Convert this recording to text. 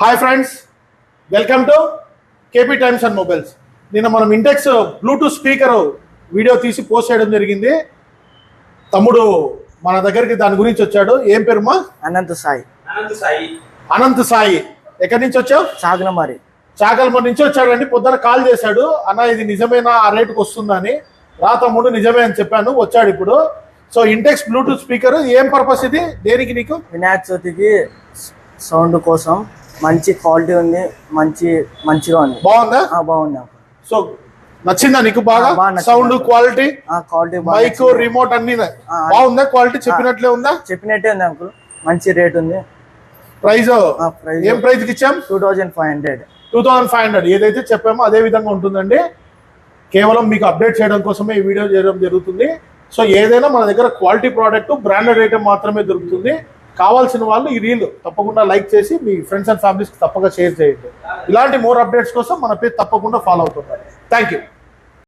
Hi friends, welcome to KP times and mobiles. నిన్న మనం Intex Bluetooth speaker video తీసి post చేయడం జరిగింది. తమ్ముడు మన దగ్గరికి దాని గురించి వచ్చాడు. ఏం పేరుమా? అనంత్ సాయి. అనంత్ సాయి. ఎక్కడి నుంచి వచ్చావు? చాగల్మరి నుంచి వచ్చాడండి. పొద్దున కాల్ చేశాడు, అన్న ఇది నిజమేనా, ఆ రేటుకి వస్తుందా అని. రా తమ్ముడు, నిజమే అని చెప్పాను. వచ్చాడు ఇప్పుడు. సో ఇంటెక్స్ బ్లూటూత్ స్పీకర్ ఏం పర్పస్ ఇది, దేనికి నీకు? వినాయక చవితికి సౌండ్ కోసం మంచి క్వాలిటీ ఉంది, మంచిగా ఉంది. బాగుందా? బాగుంది. సో నచ్చిందా నీకు? బాగా సౌండ్ క్వాలిటీ, మైక్, రిమోట్ అన్ని బాగుందా? క్వాలిటీ చెప్పినట్లే ఉందా? చెప్పినట్టే ఉంది అంకుల్. మంచి రేట్ ఉంది. ప్రైస్ ఏం ప్రైస్ కి ఇచ్చాం? 2500. ఏదైతే చెప్పామో అదే విధంగా ఉంటుందండి. కేవలం మీకు అప్డేట్ చేయడం కోసమే ఈ వీడియో చేయడం జరుగుతుంది. సో ఏదైనా మన దగ్గర క్వాలిటీ ప్రోడక్ట్, బ్రాండెడ్ ఐటమ్ మాత్రమే దొరుకుతుంది. కావాల్సిన వాళ్ళు ఈ రీల్ తప్పకుండా లైక్ చేసి మీ ఫ్రెండ్స్ అండ్ ఫ్యామిలీస్కి తప్పక షేర్ చేయండి. ఇలాంటి మోర్ అప్డేట్స్ కోసం మన పేజ్ తప్పకుండా ఫాలో అవుతున్నారు. Thank you.